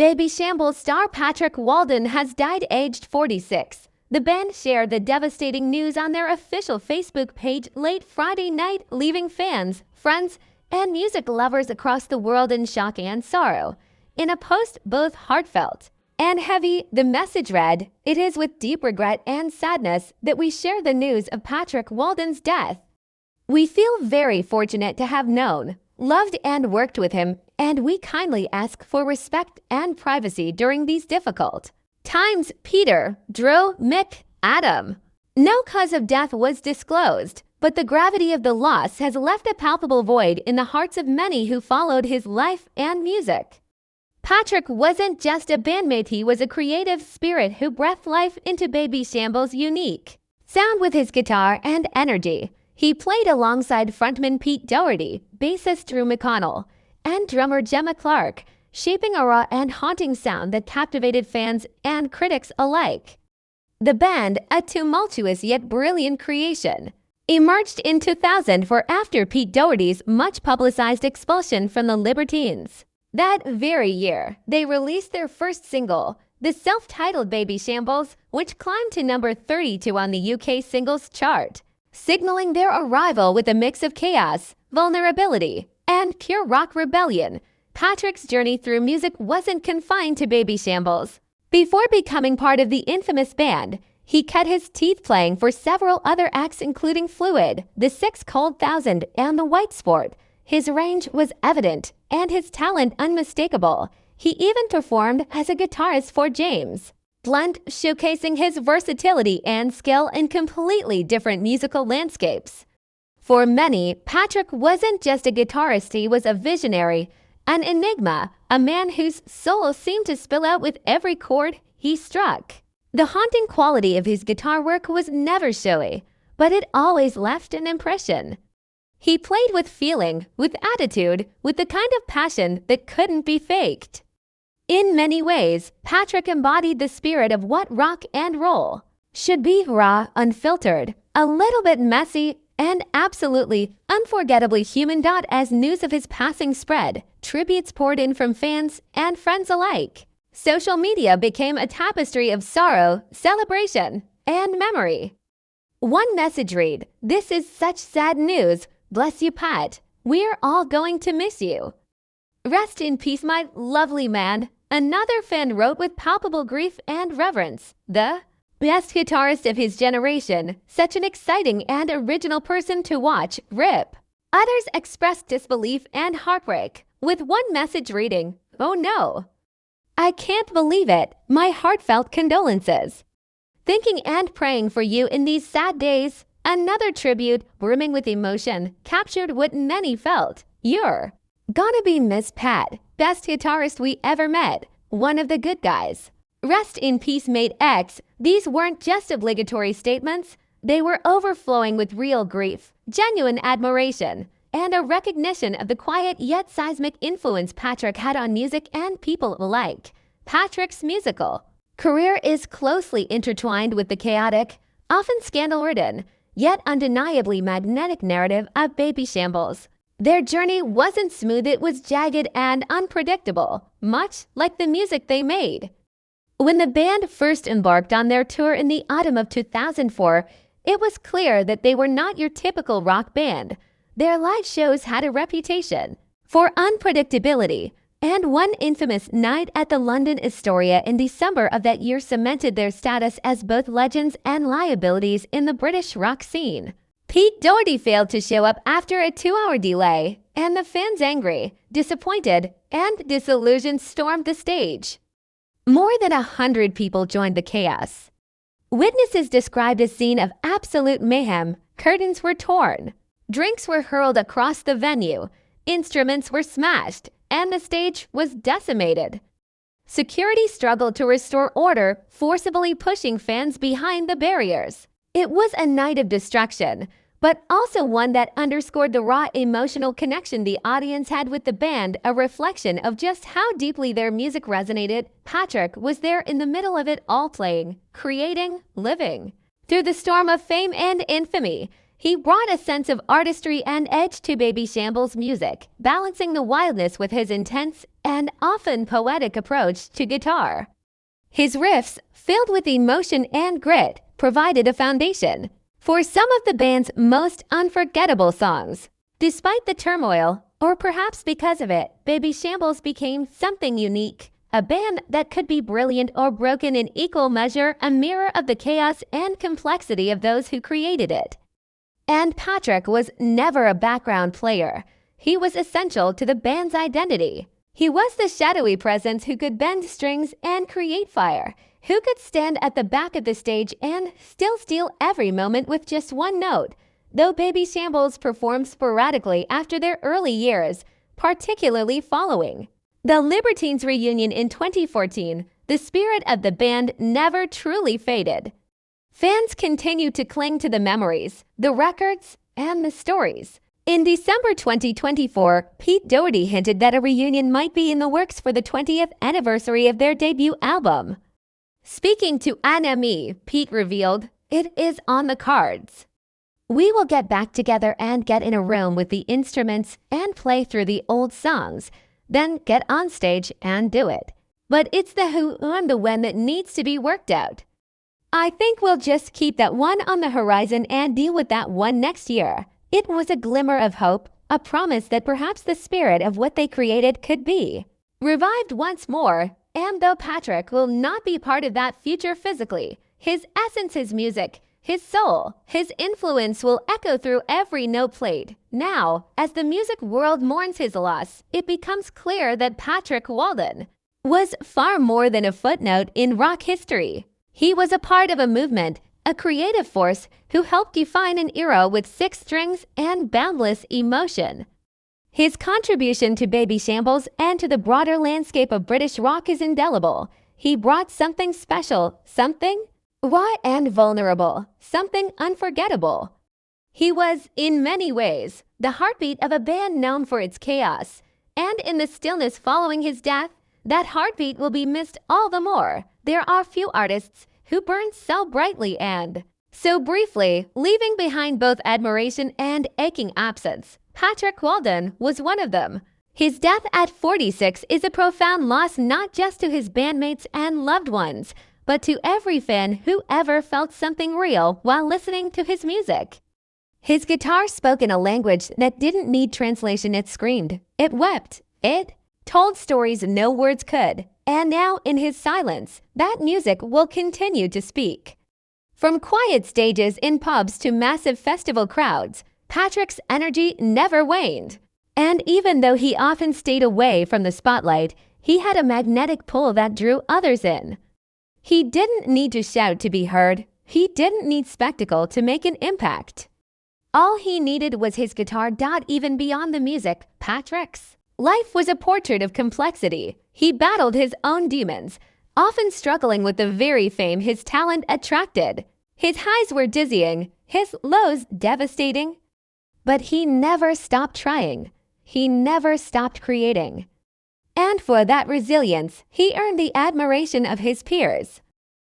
Babyshambles star Patrick Walden has died aged 46. The band shared the devastating news on their official Facebook page late Friday night, leaving fans, friends, and music lovers across the world in shock and sorrow. In a post both heartfelt and heavy, the message read, "It is with deep regret and sadness that we share the news of Patrick Walden's death. We feel very fortunate to have known, loved and worked with him, and we kindly ask for respect and privacy during these difficult times. Peter, Drew, Mick, Adam." No cause of death was disclosed, but the gravity of the loss has left a palpable void in the hearts of many who followed his life and music. Patrick wasn't just a bandmate, he was a creative spirit who breathed life into Babyshambles' unique sound with his guitar and energy. He played alongside frontman Pete Doherty, bassist Drew McConnell, and drummer Gemma Clark, shaping a raw and haunting sound that captivated fans and critics alike. The band, a tumultuous yet brilliant creation, emerged in 2004 after Pete Doherty's much-publicized expulsion from the Libertines. That very year, they released their first single, the self-titled Babyshambles, which climbed to number 32 on the UK singles chart, signaling their arrival with a mix of chaos, vulnerability, and pure rock rebellion. Patrick's journey through music wasn't confined to Babyshambles. Before becoming part of the infamous band, he cut his teeth playing for several other acts including Fluid, The Six Cold Thousand, and The White Sport. His range was evident and his talent unmistakable. He even performed as a guitarist for James Blunt, showcasing his versatility and skill in completely different musical landscapes. For many, Patrick wasn't just a guitarist, he was a visionary, an enigma, a man whose soul seemed to spill out with every chord he struck. The haunting quality of his guitar work was never showy, but it always left an impression. He played with feeling, with attitude, with the kind of passion that couldn't be faked. In many ways, Patrick embodied the spirit of what rock and roll should be: raw, unfiltered, a little bit messy, and absolutely, unforgettably human. As news of his passing spread, tributes poured in from fans and friends alike. Social media became a tapestry of sorrow, celebration, and memory. One message read, "This is such sad news. Bless you, Pat. We're all going to miss you. Rest in peace, my lovely man." Another fan wrote with palpable grief and reverence, "The best guitarist of his generation. Such an exciting and original person to watch. RIP." Others expressed disbelief and heartbreak, with one message reading, "Oh no. I can't believe it. My heartfelt condolences. Thinking and praying for you in these sad days." Another tribute, brimming with emotion, captured what many felt. "You're gonna be Miss Pat. Best guitarist we ever met. One of the good guys. Rest in peace, mate X." These weren't just obligatory statements. They were overflowing with real grief, genuine admiration, and a recognition of the quiet yet seismic influence Patrick had on music and people alike. Patrick's musical career is closely intertwined with the chaotic, often scandal-ridden, yet undeniably magnetic narrative of Babyshambles. Their journey wasn't smooth, it was jagged and unpredictable, much like the music they made. When the band first embarked on their tour in the autumn of 2004, it was clear that they were not your typical rock band. Their live shows had a reputation for unpredictability, and one infamous night at the London Astoria in December of that year cemented their status as both legends and liabilities in the British rock scene. Pete Doherty failed to show up after a 2-hour delay, and the fans, angry, disappointed, and disillusioned, stormed the stage. More than 100 people joined the chaos. Witnesses described a scene of absolute mayhem. Curtains were torn, drinks were hurled across the venue, instruments were smashed, and the stage was decimated. Security struggled to restore order, forcibly pushing fans behind the barriers. It was a night of destruction, but also one that underscored the raw emotional connection the audience had with the band, a reflection of just how deeply their music resonated. Patrick was there in the middle of it all, playing, creating, living. Through the storm of fame and infamy, he brought a sense of artistry and edge to Babyshambles' music, balancing the wildness with his intense and often poetic approach to guitar. His riffs, filled with emotion and grit, provided a foundation for some of the band's most unforgettable songs. Despite the turmoil, or perhaps because of it, Babyshambles became something unique. A band that could be brilliant or broken in equal measure, a mirror of the chaos and complexity of those who created it. And Patrick was never a background player. He was essential to the band's identity. He was the shadowy presence who could bend strings and create fire, who could stand at the back of the stage and still steal every moment with just one note. Though Babyshambles performed sporadically after their early years, particularly following the Libertines reunion in 2014, the spirit of the band never truly faded. Fans continue to cling to the memories, the records, and the stories. In December 2024, Pete Doherty hinted that a reunion might be in the works for the 20th anniversary of their debut album. Speaking to NME, Pete revealed, "It is on the cards. We will get back together and get in a room with the instruments and play through the old songs, then get on stage and do it. But it's the who and the when that needs to be worked out. I think we'll just keep that one on the horizon and deal with that one next year." It was a glimmer of hope, a promise that perhaps the spirit of what they created could be revived once more. And though Patrick will not be part of that future physically, his essence, his music, his soul, his influence will echo through every note played. Now, as the music world mourns his loss, it becomes clear that Patrick Walden was far more than a footnote in rock history. He was a part of a movement, a creative force who helped define an era with 6 strings and boundless emotion. His contribution to Babyshambles and to the broader landscape of British rock is indelible. He brought something special, something raw and vulnerable, something unforgettable. He was, in many ways, the heartbeat of a band known for its chaos. And in the stillness following his death, that heartbeat will be missed all the more. There are few artists who burn so brightly and so briefly, leaving behind both admiration and aching absence. Patrick Walden was one of them. His death at 46 is a profound loss not just to his bandmates and loved ones, but to every fan who ever felt something real while listening to his music. His guitar spoke in a language that didn't need translation. It screamed, it wept, it told stories no words could. And now, in his silence, that music will continue to speak. From quiet stages in pubs to massive festival crowds, Patrick's energy never waned. And even though he often stayed away from the spotlight, he had a magnetic pull that drew others in. He didn't need to shout to be heard. He didn't need spectacle to make an impact. All he needed was his guitar. Even beyond the music, Patrick's life was a portrait of complexity. He battled his own demons, often struggling with the very fame his talent attracted. His highs were dizzying, his lows devastating. But he never stopped trying. He never stopped creating. And for that resilience, he earned the admiration of his peers.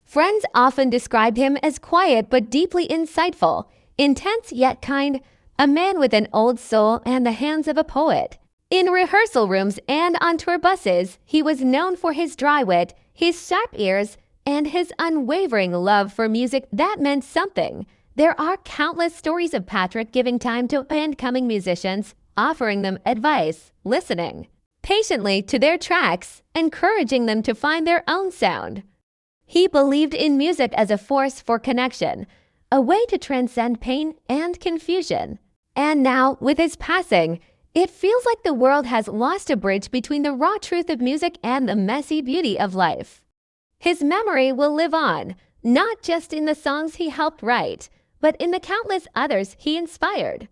Friends often described him as quiet but deeply insightful, intense yet kind, a man with an old soul and the hands of a poet. In rehearsal rooms and on tour buses, he was known for his dry wit, his sharp ears, and his unwavering love for music that meant something. There are countless stories of Patrick giving time to incoming musicians, offering them advice, listening patiently to their tracks, encouraging them to find their own sound. He believed in music as a force for connection, a way to transcend pain and confusion. And now, with his passing, it feels like the world has lost a bridge between the raw truth of music and the messy beauty of life. His memory will live on, not just in the songs he helped write, but in the countless others he inspired.